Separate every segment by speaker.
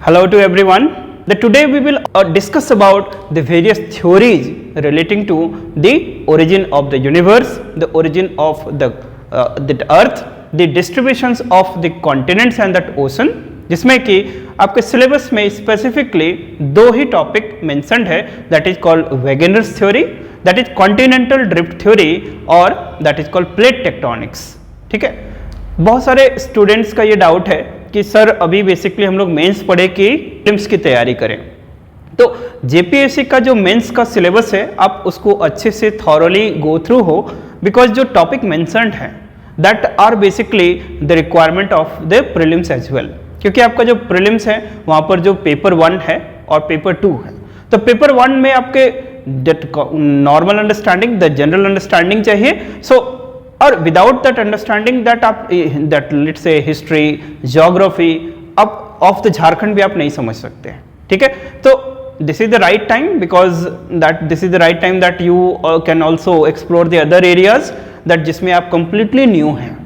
Speaker 1: Hello to everyone. Today we will discuss about the various theories relating to the origin of the universe, the origin of the earth, the distributions of the continents and that ocean, जिसमें कि आपके syllabus में specifically दो ही topic mentioned है, that is called Wegener's theory, that is continental drift theory और that is called plate tectonics. ठीक है, बहुत सारे स्टूडेंट्स का ये डाउट है कि सर अभी बेसिकली हम लोग मेंस पढ़े कि प्रीलिम्स की तैयारी करें. तो जेपीएससी का जो मेंस का सिलेबस है आप उसको अच्छे से थॉरली गो थ्रू हो, बिकॉज जो टॉपिक मेंशन्ड है that are basically the requirement of the prelims as well. क्योंकि आपका जो प्रीलिम्स है वहाँ पर जो पेपर 1 है और पेपर 2 है, तो पेपर 1 में आपके normal understanding, the general understanding चाहिए. सो और विदाउट दैट अंडरस्टैंडिंग दैट आप that let's say history, geography अब ऑफ द झारखंड भी आप नहीं समझ सकते हैं. ठीक है, तो this is the right time, because that this is the right time that you can also explore the other areas that जिसमें आप कंप्लीटली न्यू हैं.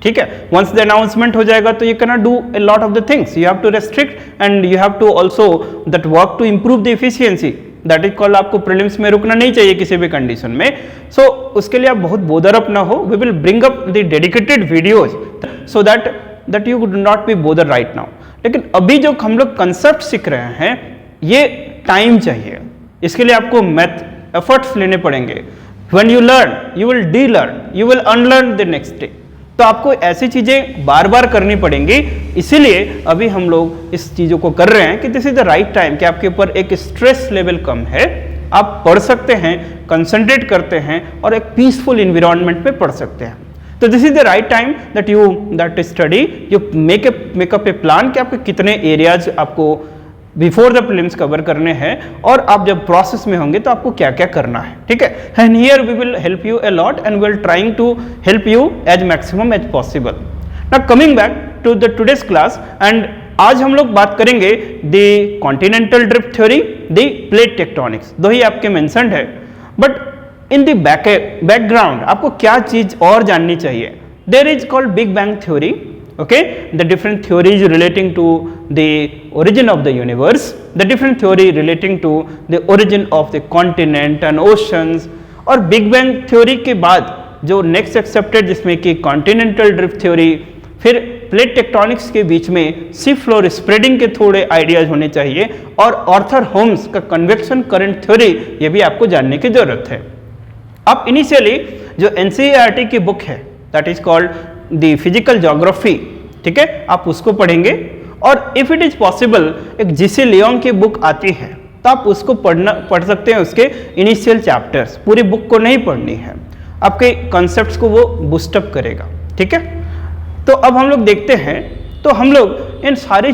Speaker 1: ठीक है, वंस द अनाउंसमेंट हो जाएगा तो you can not do a lot of the things, you have to restrict and you have to also that work to improve the efficiency. That is called, आपको prelims में रुकना नहीं चाहिए किसी भी कंडीशन में. सो उसके लिए आप बहुत बोदर अप ना हो. We will bring up the dedicated videos so that you would not be bother right now. लेकिन अभी जो हम लोग कंसेप्ट सीख रहे हैं ये टाइम चाहिए, इसके लिए आपको मैथ एफर्ट्स लेने पड़ेंगे. When you learn you will D learn, you will unlearn the next day. तो आपको ऐसी चीजें बार बार करनी पड़ेंगी. इसीलिए अभी हम लोग इस चीजों को कर रहे हैं कि this is the right time कि आपके ऊपर एक स्ट्रेस लेवल कम है, आप पढ़ सकते हैं, कंसंट्रेट करते हैं और एक पीसफुल इन्वायरमेंट में पढ़ सकते हैं. तो this is the right time that you study, you makeup A plan कि आपके कितने एरियाज आपको बिफोर द प्रीलिम्स कवर करने हैं और आप जब प्रोसेस में होंगे तो आपको क्या क्या करना है. ठीक है, and here we will help you a lot and we will trying to help you as maximum as possible. Now coming back to the today's class, and आज हम लोग बात करेंगे the continental drift theory, the plate tectonics. दो ही आपके mentioned है, but in the background आपको क्या चीज और जाननी चाहिए. There is called big bang theory. Okay, the different theories relating to the origin of the universe, the different theory relating to the origin of the continent and oceans. और big bang theory के बाद जो next accepted जिसमें कि continental drift theory, फिर plate tectonics के बीच में सी floor spreading के थोड़े आइडियाज होने चाहिए, और आर्थर होम्स का कन्वेक्शन करंट थ्योरी ये भी आपको जानने की जरूरत है. आप इनिशियली जो एनसीईआरटी की बुक है that is called the physical geography, ठीक है, आप उसको पढ़ेंगे. और इफ इट इज पॉसिबल एक जीसी लियोंग की बुक आती है तो आप उसको पढ़ सकते हैं, उसके इनिशियल चैप्टर्स. पूरी बुक को नहीं पढ़नी है, आपके कॉन्सेप्ट्स को वो बूस्टअप करेगा. ठीक है, तो अब हम लोग देखते हैं. तो हम लोग इन सारी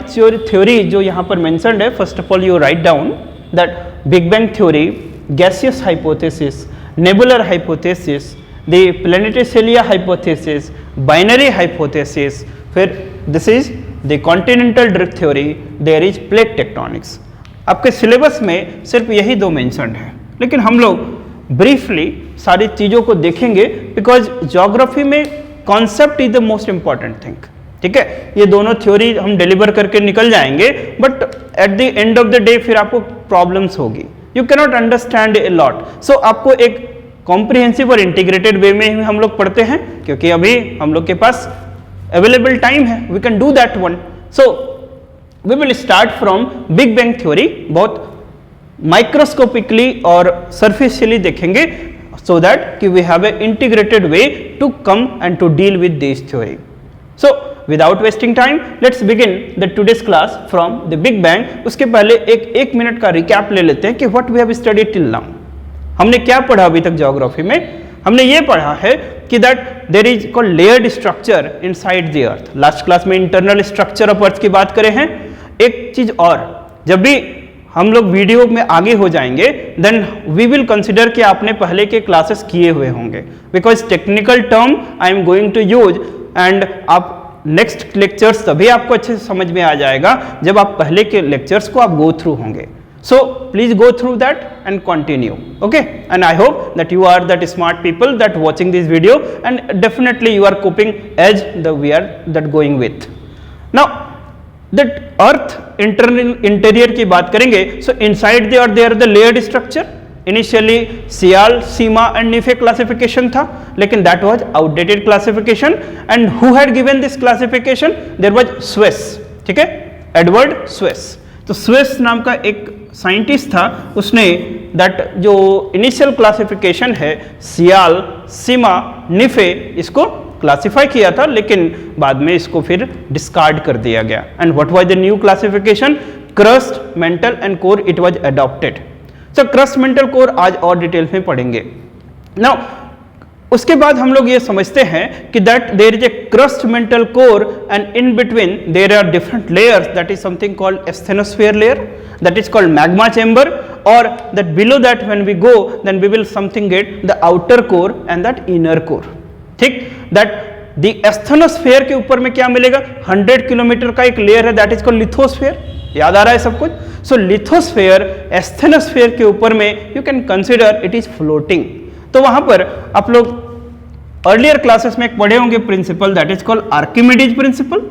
Speaker 1: थ्योरी जो यहाँ पर मेंशन्ड है, first of all you write down that big bang theory, gaseous hypothesis, nebular hypothesis, the planeticilia hypothesis, binary hypothesis, फिर this is the continental drift theory, there is plate tectonics. आपके syllabus में सिर्फ यही दो mentioned है, लेकिन हम लोग ब्रीफली सारी चीज़ों को देखेंगे, बिकॉज ज्योग्राफी में concept is the most important thing. ठीक है, ये दोनों थ्योरी हम डिलीवर करके निकल जाएंगे, but at the end of the day फिर आपको प्रॉब्लम्स होगी. You can not understand a lot. So आपको एक कॉम्प्रिहेंसिव और इंटीग्रेटेड वे में ही हम लोग पढ़ते हैं, क्योंकि अभी हम लोग के पास अवेलेबल टाइम है, we can do that one. So we will start from big bang theory, बहुत माइक्रोस्कोपिकली और सरफेशियली देखेंगे, सो दैट कि we have a integrated way to come and to deal with this theory. So without wasting time let's begin the today's class from the big bang. उसके पहले एक minute का recap ले लेते हैं कि what we have studied till now. हमने क्या पढ़ा अभी तक ज्योग्राफी में. हमने ये पढ़ा है कि that there is called layered structure inside the earth. Last class में इंटरनल स्ट्रक्चर ऑफ अर्थ की बात करें हैं. एक चीज और, जब भी हम लोग वीडियो में आगे हो जाएंगे देन वी विल कंसिडर कि आपने पहले के क्लासेस किए हुए होंगे, because technical term I am going to use, and आप नेक्स्ट लेक्चर्स तभी आपको अच्छे से समझ में आ जाएगा जब आप पहले के लेक्चर्स को आप गो थ्रू होंगे. So please go through that and continue, okay? And I hope that you are that smart people that watching this video, and definitely you are coping as the we are that going with. Now that earth interior की बात करेंगे, so inside the earth there the layered structure. Initially sial, sima and nife classification था, लेकिन that was outdated classification. And who had given this classification? There was Suess. ठीक है, Edward Suez. तो Suez नाम का एक साइंटिस्ट था, उसने दैट जो इनिशियल क्लासिफिकेशन है सियाल, सीमा, निफे, इसको क्लासिफाई किया था, लेकिन बाद में इसको फिर डिस्कार्ड कर दिया गया. And what was the new classification? Crust, mental and core it was adopted. So crust, mantle, core आज और डिटेल में पढ़ेंगे. नाउ उसके बाद हम लोग ये समझते हैं कि that there is a crust, mantle, core and in between there are different layers. That is something called asthenosphere layer, that is called magma chamber, or that below that when we go then we will something get the outer core and that inner core. ठीक, that the asthenosphere के ऊपर में क्या मिलेगा? 100 kilometre का एक layer है, that is called lithosphere. याद आ रहा है सब कुछ? So lithosphere, asthenosphere के ऊपर में you can consider it is floating. तो वहां पर आप लोग अर्लियर क्लासेस में एक पढ़े होंगे principle, that is called Archimedes principle.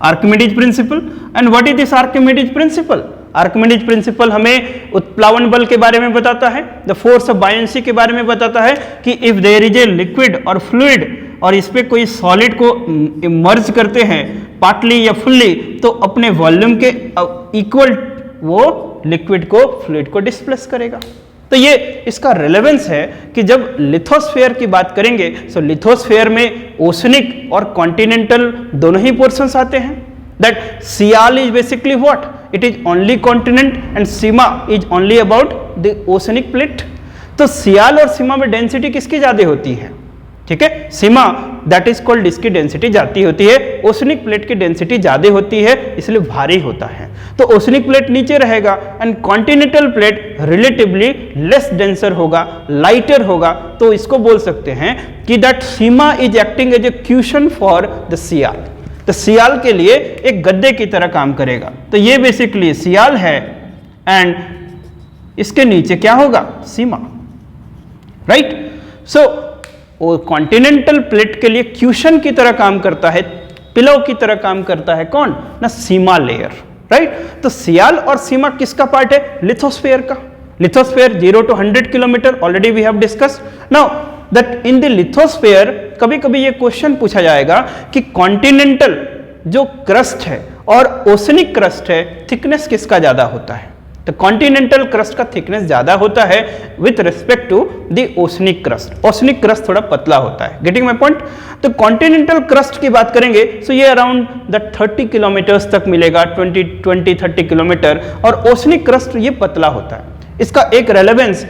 Speaker 1: Archimedes principle. And what is this Archimedes principle? Archimedes principle हमें उत्प्लावन बल के बारे में बताता है, द फोर्स ऑफ बायंसी के बारे में बताता है कि if there is a liquid और फ्लूइड और इस पे कोई सॉलिड को इमर्ज करते हैं पार्टली या फुल्ली, तो अपने वॉल्यूम के इक्वल वो लिक्विड को फ्लूइड को डिस्प्लेस करेगा. तो ये इसका रिलेवेंस है कि जब लिथोस्फेयर की बात करेंगे, सो लिथोस्फेयर में ओशनिक और कॉन्टिनेंटल दोनों ही पोर्शंस आते हैं. That sial is basically what? It is only continent and sima is only about the oceanic plate. तो सियाल और सीमा में डेंसिटी किसकी ज्यादा होती है? ठीक है, सीमा दैट इज कॉल्ड, इसकी डेंसिटी जाती होती है, ओशनिक प्लेट की डेंसिटी ज्यादा होती है, इसलिए भारी होता है. तो ओशनिक प्लेट नीचे रहेगा and continental plate relatively less denser होगा, लाइटर होगा. तो इसको बोल सकते हैं कि that sima is acting as a cushion for the sial. तो सियाल के लिए एक गद्दे की तरह काम करेगा. तो ये बेसिकली सियाल है एंड इसके नीचे क्या होगा? सीमा. राइट. सो वो कॉन्टिनेंटल प्लेट के लिए क्यूशन की तरह काम करता है, पिलो की तरह काम करता है. कौन? ना सीमा लेयर. राइट. तो सियाल और सीमा किसका पार्ट है? लिथोस्फेयर का. Lithosphere 0 to 100 kilometre already we have discussed. Now that in the lithosphere कभी कभी ये क्वेश्चन पूछा जाएगा कि कॉन्टिनेंटल जो क्रस्ट है और ओशनिक क्रस्ट है, थिकनेस किसका ज्यादा होता है? तो कॉन्टिनेंटल क्रस्ट का थिकनेस ज्यादा होता है with respect to the oceanic crust. Oceanic crust थोड़ा पतला होता है. Getting my point? तो कॉन्टिनेंटल क्रस्ट की बात करेंगे, सो ये अराउंड द 30 किलोमीटर्स तक मिलेगा, 20-30 किलोमीटर. और ओशनिक क्रस्ट ये पतला होता है. इसका एक रेलेवेंस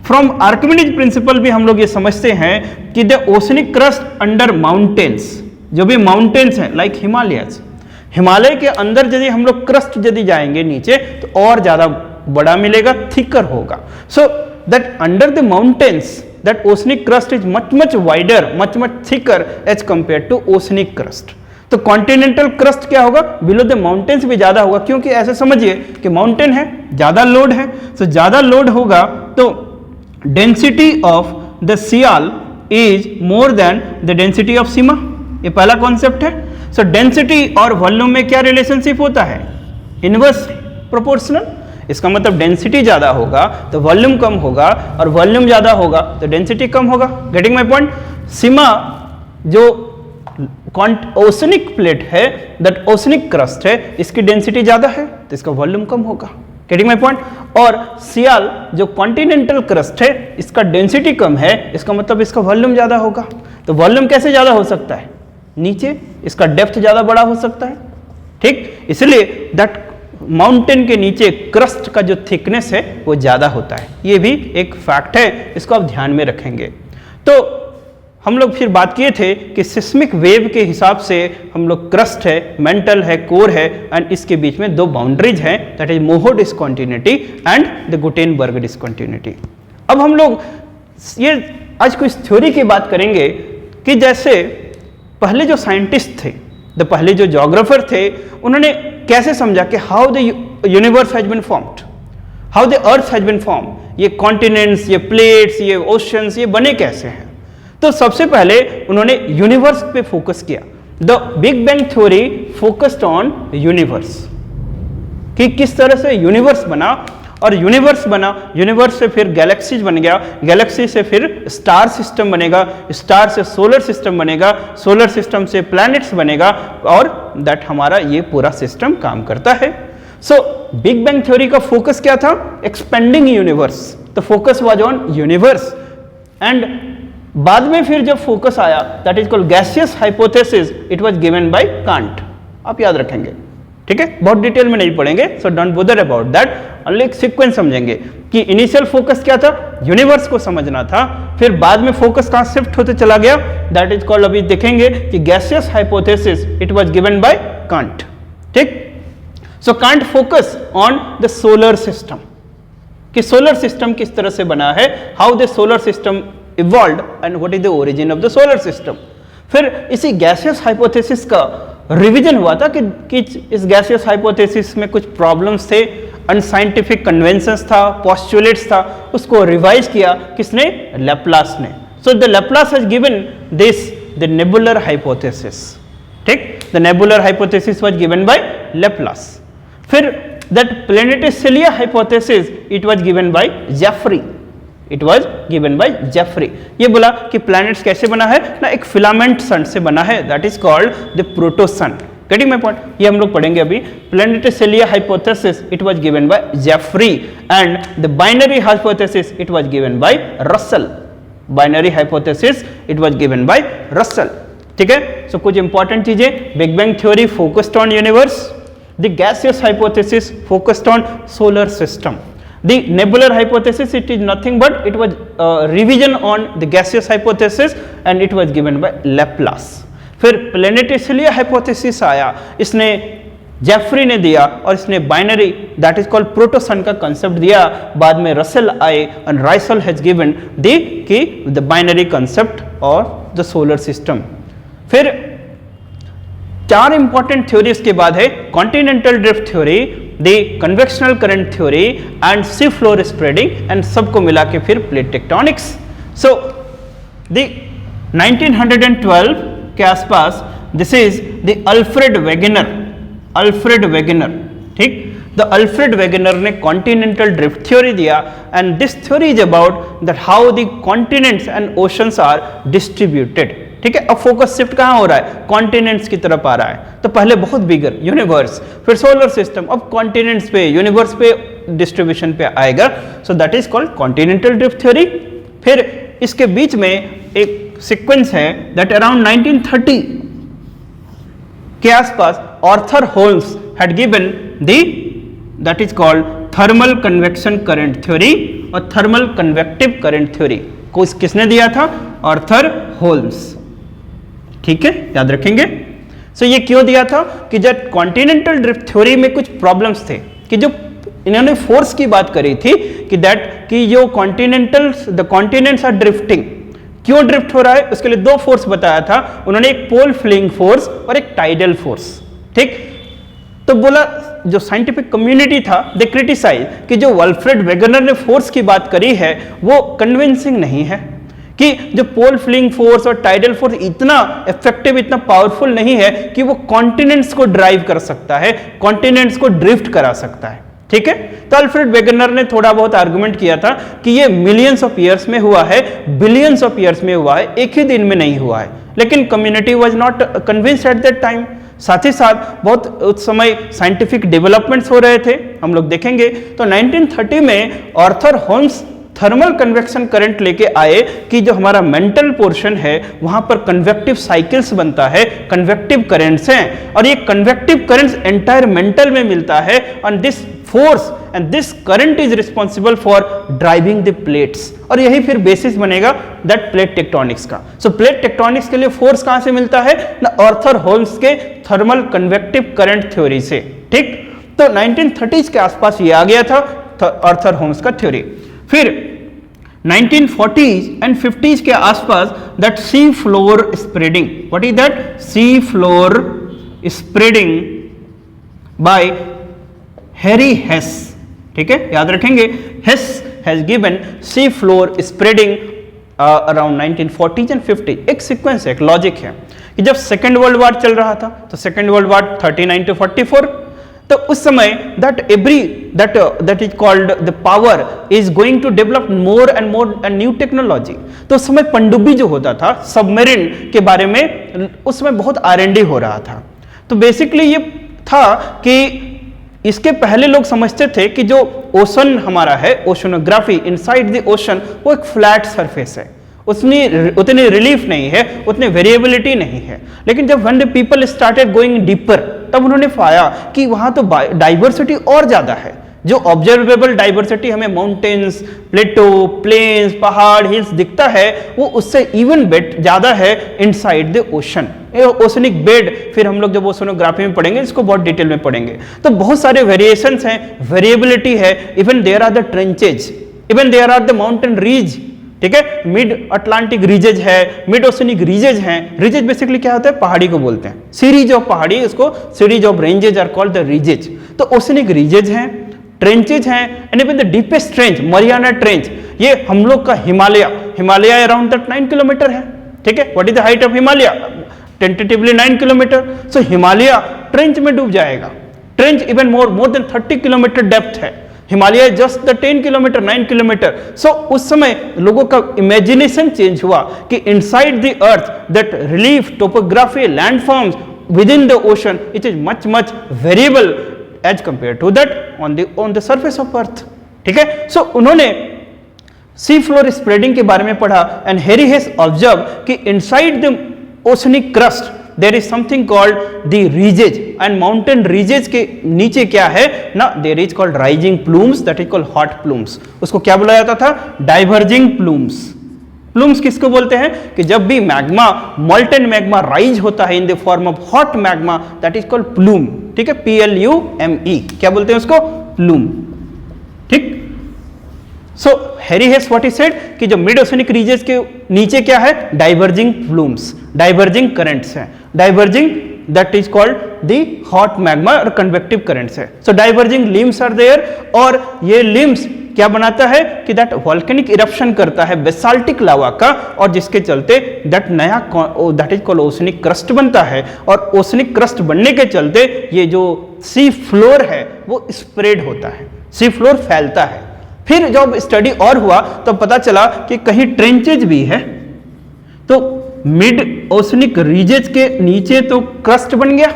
Speaker 1: फ्रॉम आर्किमिडीज प्रिंसिपल भी हम लोग ये समझते हैं कि the oceanic crust under mountains, जो भी माउंटेन्स हैं लाइक हिमालयस, हिमालय के अंदर यदि हम लोग क्रस्ट यदि जाएंगे नीचे तो और ज्यादा बड़ा मिलेगा, थिकर होगा. So that under the mountains that oceanic crust is much wider, much thicker as compare to oceanic crust. तो कॉन्टिनेंटल क्रस्ट क्या होगा? बिलो द माउंटेन्स भी ज्यादा होगा, क्योंकि ऐसे समझिए कि माउंटेन है, ज्यादा लोड है. सो ज्यादा लोड होगा तो density of the sial is more than the density of sima. ये पहला कॉन्सेप्ट है. सो डेंसिटी और वॉल्यूम में क्या रिलेशनशिप होता है? Inverse proportional. इसका मतलब डेंसिटी ज्यादा होगा तो वॉल्यूम कम होगा, और वॉल्यूम ज्यादा होगा तो डेंसिटी कम होगा. Getting my point? सीमा जो ओशनिक प्लेट है, दैट ओशनिक क्रस्ट है, इसकी डेंसिटी ज्यादा है तो इसका वॉल्यूम कम होगा. Getting my point? और सियाल जो कॉन्टिनेंटल क्रस्ट है, इसका डेंसिटी कम है, इसका मतलब इसका वॉल्यूम ज्यादा होगा. तो वॉल्यूम कैसे ज्यादा हो सकता है? नीचे इसका डेप्थ ज्यादा बड़ा हो सकता है. ठीक, इसलिए दैट माउंटेन के नीचे क्रस्ट का जो थिकनेस है वो ज्यादा होता है. ये भी एक फैक्ट है, इसको आप ध्यान में रखेंगे. तो हम लोग फिर बात किए थे कि सिस्मिक वेव के हिसाब से हम लोग क्रस्ट है, मेंटल है, कोर है, एंड इसके बीच में दो बाउंड्रीज हैं, that is Moho discontinuity and the Gutenberg discontinuity. अब हम लोग ये आज कुछ थ्योरी की बात करेंगे कि जैसे पहले जो साइंटिस्ट थे, द पहले जो ज्योग्राफर थे, उन्होंने कैसे समझा कि how the universe has been formed, how the earth has been form. ये कॉन्टिनेंट्स, ये प्लेट्स, ये ओशंस, ये बने कैसे हैं? तो सबसे पहले उन्होंने यूनिवर्स पे फोकस किया. The big bang theory focused on universe, कि किस तरह से यूनिवर्स बना, और यूनिवर्स से फिर गैलेक्सीज बन गया, गैलेक्सी से फिर स्टार सिस्टम बनेगा, स्टार से सोलर सिस्टम बनेगा, सोलर सिस्टम से प्लैनेट्स बनेगा, और दैट हमारा ये पूरा सिस्टम काम करता है। सो बिग बैंग थ्योरी का फोकस क्या था? Expanding universe, the focus was on universe. And बाद में फिर जब फोकस आया, that is called gaseous hypothesis, it was given by can't. आप याद रखेंगे, ठीक है, बहुत डिटेल में नहीं पढ़ेंगे, so don't bother about that, only एक सीक्वेंस समझेंगे कि इनिशियल फोकस क्या था, यूनिवर्स को समझना था, फिर बाद में फोकस कहां शिफ्ट होते चला गया, दैट इज कॉल्ड, अभी देखेंगे कि gaseous hypothesis, it was given by Kant. ठीक, so Kant focus on the solar system, कि सोलर सिस्टम किस तरह से बना है, how the solar system evolved and what is the origin of the solar system. फिर इसी गैसियस हाइपोथेसिस का रिवीजन हुआ था कि इस गैसियस हाइपोथेसिस में कुछ प्रॉब्लम्स थे, अनसाइंटिफिक कन्वेंशंस था, पोस्टुलेट्स था, उसको रिवाइज किया किसने? लैप्लास ने। So the Laplace has given this the nebular hypothesis. ठीक, the nebular hypothesis was given by Laplace. फिर that planetesimal hypothesis, it was given by Jeffrey, it was given by Jeffrey. ये बोला कि planets कैसे बना है ना, एक फिलामेंट सन से बना है, that is called the protosun. Getting my point? ये हम लोग पढ़ेंगे अभी। Planetesimal hypothesis, it was given by Jeffrey, and the binary hypothesis, it was given by Russell. Binary hypothesis, it was given by Russell. ठीक है, so कुछ important चीजें, big bang theory focused on universe, the gaseous hypothesis focused on solar system, the nebular hypothesis, it is nothing but it was revision on the gaseous hypothesis and it was given by Laplace. फिर प्लैनेटेसिलिया hypothesis आया, इसने Jeffrey ने दिया, और इसने binary, that is called protosun का concept दिया। बाद में रसेल आए and Russell has given the binary concept और द सोलर सिस्टम। फिर चार इंपॉर्टेंट थ्योरीज के बाद है continental drift theory, the convectional current theory and sea floor spreading, and सबको मिला के फिर प्लेट टेक्टोनिक्स। सो द 1912 के आसपास, this is the Alfred Wegener. ठीक, द अल्फ्रेड वेगनर ने कॉन्टिनेंटल ड्रिफ्ट थ्योरी दिया, and this theory is about that how the continents and oceans are distributed. ठीक है, अब फोकस शिफ्ट कहां हो रहा है? कॉन्टिनेंट्स की तरफ आ रहा है। तो पहले बहुत बिगर यूनिवर्स, फिर सोलर सिस्टम, अब कॉन्टिनेंट्स पे, यूनिवर्स पे डिस्ट्रीब्यूशन पे आएगा। So that is called continental drift theory. फिर इसके बीच में एक सीक्वेंस है दैट अराउंड 1930 के आसपास Arthur Holmes had given that is called thermal convection current theory और थर्मल कन्वेक्टिव करंट थ्योरी। को किसने दिया था? Arthur Holmes. ठीक है, याद रखेंगे। सो ये क्यों दिया था? कि जब कॉन्टिनेंटल ड्रिफ्ट थ्योरी में कुछ प्रॉब्लम्स थे, कि जो इन्होंने फोर्स की बात करी थी कि जो द कॉन्टिनेंट्स आर ड्रिफ्टिंग, क्यों ड्रिफ्ट हो रहा है, उसके लिए दो फोर्स बताया था उन्होंने, एक पोल फ्लिंग फोर्स और एक टाइडल फोर्स। ठीक, तो बोला जो साइंटिफिक कम्युनिटी था, दे क्रिटिसाइज कि जो अल्फ्रेड वेगनर ने फोर्स की बात करी है वो कन्विंसिंग नहीं है, कि जो पोल फ्लिंग फोर्स और टाइडल फोर्स इतना इफेक्टिव, इतना पावरफुल नहीं है कि वो कॉन्टिनेंट्स को ड्राइव कर सकता है, कॉन्टिनेंट्स को ड्रिफ्ट करा सकता है। ठीक है, तो अल्फ्रेड वेगनर ने थोड़ा बहुत आर्गुमेंट किया था कि ये मिलियंस ऑफ ईयर्स में हुआ है, बिलियंस ऑफ ईयर्स में हुआ है, एक ही दिन में नहीं हुआ है। लेकिन community was not convinced at that time. साथ ही साथ बहुत उस समय साइंटिफिक डेवलपमेंट्स हो रहे थे, हम लोग देखेंगे। तो 1930 में Arthur Holmes thermal convection current लेके आए कि जो हमारा मेंटल पोर्शन है वहां पर कन्वेक्टिव साइकिल्स बनता है, कन्वेक्टिव करंट्स हैं, और ये कन्वेक्टिव करंट्स एंटायर मेंटल में मिलता है, and this force and this current is responsible for driving the plates, और यही फिर बेसिस बनेगा दैट प्लेट टेक्टोनिक्स का। सो प्लेट टेक्टोनिक्स के लिए फोर्स कहां से मिलता है ना, आर्थर होल्म्स के थर्मल कन्वेक्टिव करंट थ्योरी से। ठीक, तो 1930s के आसपास ये आ गया था आर्थर होल्म्स का थ्योरी। फिर 1940s एंड 50s के आसपास that sea floor spreading, what is that? Sea floor spreading by Harry Hess. ठीक है, याद रखेंगे, Hess has given sea floor spreading around 1940s and 50s। एक सीक्वेंस है, एक लॉजिक है कि जब सेकेंड वर्ल्ड वॉर चल रहा था, तो सेकेंड वर्ल्ड वॉर 39 to 44, तो उस समय that is called the power is going to develop more and more new technology। तो उस समय पनडुब्बी जो होता था, सबमरीन के बारे में उस समय बहुत R&D हो रहा था। तो बेसिकली ये था कि इसके पहले लोग समझते थे कि जो ओशन हमारा है, ओशनोग्राफी इनसाइड द ओशन, वो एक फ्लैट सरफेस है, उतनी रिलीफ नहीं है, उतनी वेरिएबिलिटी नहीं है। लेकिन जब when the people started going deeper, तब उन्होंने पाया कि वहां तो डाइवर्सिटी और ज्यादा है। जो ऑब्जर्वेबल डाइवर्सिटी हमें माउंटेन्स, प्लेटो, प्लेन्स, पहाड़, हिल्स दिखता है, वो उससे इवन बेट ज्यादा है inside the ocean, oceanic bed. फिर हम लोग जब ओशनोग्राफी में पढ़ेंगे, इसको बहुत डिटेल में पढ़ेंगे। तो बहुत सारे वेरिएशंस हैं, वेरिएबिलिटी है, even there are the trenches, even there are the mountain ridges, ठीक है। मिड अटलांटिक रीजेज है, मिड ओशनिक रीजेज हैं। रीजेज बेसिकली क्या होता है, पहाड़ी को बोलते हैं, सीरीज ऑफ पहाड़ी, इसको series of ranges are called the ridges. तो ओशनिक रीजेज हैं, ट्रेंचेज हैं, and even the deepest trench, Mariana trench, ये हम लोग का हिमालय अराउंड दैट 9 किलोमीटर है, ठीक है। What is the height of Himalaya? Tentatively 9 kilometre. So Himalaya trench में डूब जाएगा। Trench even more than 30 kilometre depth है। Himalaya just the 10 kilometre, 9 kilometre. So उस समय लोगों का इमेजिनेशन चेंज हुआ कि inside the earth that relief, topography, landforms within the ocean, it is much much variable as compare to that on the surface of earth, ठीक है। सो उन्होंने सी floor spreading के बारे में पढ़ा, एंड हेरी हैज ऑब्जर्व कि inside the oceanic crust there is something called the ridges, and mountain ridges के नीचे क्या है ना, there is called rising plumes, that is called hot plumes. उसको क्या बोला जाता था? Diverging plumes. प्लूम्स किसको बोलते हैं? कि जब भी मैग्मा, मॉल्टेन मैग्मा राइज होता है in the form of hot magma, that is called plume, ठीक है, PLUME, क्या बोलते हैं उसको? प्लूम, ठीक। So Harry Hess what he said कि जो मिड ओशनिक रीजेस के नीचे क्या है? डाइवर्जिंग प्लूम्स, डाइवर्जिंग करंट्स हैं, diverging that is called the hot magma और कन्वेक्टिव करंट्स है। So diverging limbs are there, और ये लिम्स क्या बनाता है कि दैट वॉल्केनिक इरप्शन करता है बेसाल्टिक लावा का, और जिसके चलते दैट नया that is called oceanic crust बनता है, और ओशनिक क्रस्ट बनने के चलते ये जो सी फ्लोर है वो स्प्रेड होता है, सी फ्लोर फैलता है। फिर जब स्टडी और हुआ तो पता चला कि कहीं ट्रेंचेज भी है, तो मिड ओशनिक रीजेज के नीचे तो क्रस्ट बन गया,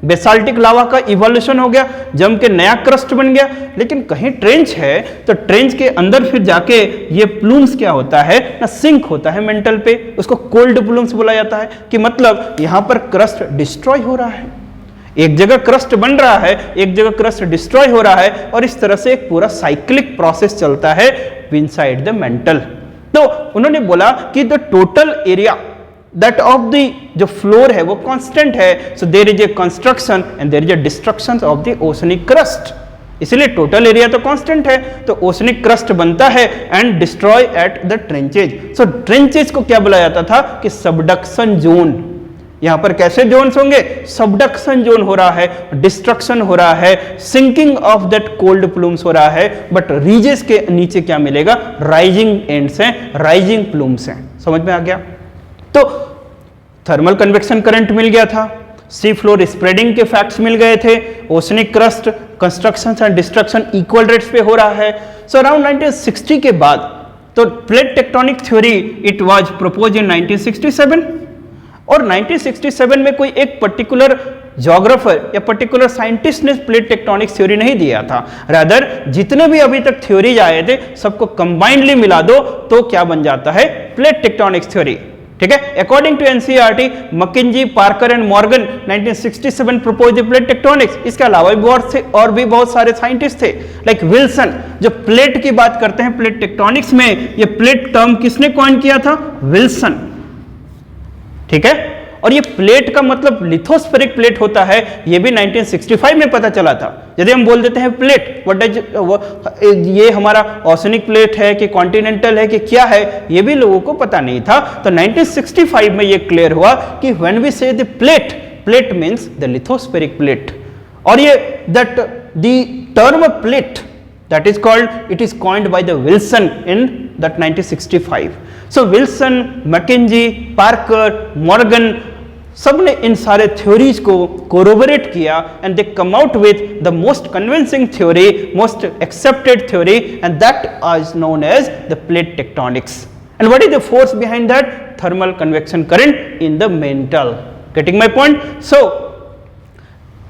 Speaker 1: बेसाल्टिक लावा का इवोल्यूशन हो गया, जम के नया क्रस्ट बन गया। लेकिन कहीं ट्रेंच है तो ट्रेंच के अंदर फिर जाके ये प्लूम्स क्या होता है ना, सिंक होता है मेंटल पे, उसको कोल्ड प्लूम्स बोला जाता है। कि मतलब यहां पर क्रस्ट डिस्ट्रॉय हो रहा है, एक जगह क्रस्ट बन रहा है, एक जगह क्रस्ट डिस्ट्रॉय हो रहा है, और इस तरह से एक पूरा साइक्लिक प्रोसेस चलता है इनसाइड द मेंटल। तो उन्होंने बोला कि the total area that of the जो फ्लोर है वो कांस्टेंट है, so there is a construction and there is a destruction of the oceanic crust. इसलिए टोटल एरिया तो कांस्टेंट है, तो ओशनिक क्रस्ट बनता है and destroy at the trenches. So trenches को क्या बोला जाता था कि सबडक्शन जोन। यहां पर कैसे जोन्स होंगे? सबडक्शन जोन हो रहा है, डिस्ट्रक्शन हो रहा है, sinking of that cold plumes हो रहा है, बट रीजेस के नीचे क्या मिलेगा? राइजिंग एंड्स हैं, राइजिंग प्लूम्स हैं। समझ में आ गया? तो थर्मल कन्वेक्शन करंट मिल गया था, सी फ्लोर स्प्रेडिंग के फैक्ट्स मिल गए थे, oceanic crust construction and destruction equal rates पे हो रहा है। सो अराउंड 1960 के बाद तो plate tectonic theory it was propose in 1967, और 1967 में कोई एक पर्टिकुलर ज्योग्राफर या पर्टिकुलर साइंटिस्ट ने प्लेट टेक्टोनिक थ्योरी नहीं दिया था, रादर जितने भी अभी तक थ्योरीज आए थे सबको कंबाइंडली मिला दो तो क्या बन जाता है? प्लेट टेक्टोनिक थ्योरी, ठीक है। According to NCERT, McKenzie, Parker and Morgan 1967 propose the plate tectonics. इसके अलावा भी और भी बहुत सारे साइंटिस्ट थे, लाइक विल्सन। जो प्लेट की बात करते हैं प्लेट टेक्टोनिक्स में, ये प्लेट टर्म किसने कॉइन किया था? विल्सन, ठीक है। और ये प्लेट का मतलब लिथोस्फेरिक प्लेट होता है, ये भी 1965 में पता चला था। यदि हम बोल देते हैं प्लेट, व्हाट इज ये हमारा ओशनिक प्लेट है कि कॉन्टिनेंटल है कि क्या है, ये भी लोगों को पता नहीं था। तो 1965 में ये क्लियर हुआ कि व्हेन वी से the plate, plate means the lithospheric plate. और ये that the term plate that is called, it is coined by the Wilson in that 1965. So Wilson, McKenzie, Parker, Morgan, सब ने इन सारे थ्योरीज को corroborate किया and they come out with the most convincing theory, most accepted theory, and that is known as the plate tectonics. And what is the force behind that? Thermal convection current in the mantle. Getting my point? So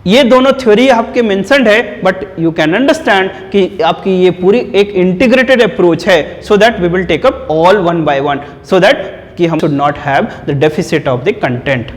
Speaker 1: ये दोनों theory आपके mentioned है, but you can understand कि आपकी ये पूरी एक integrated approach है, so that we will take up all one by one, so that कि हम should not have the deficit of the content.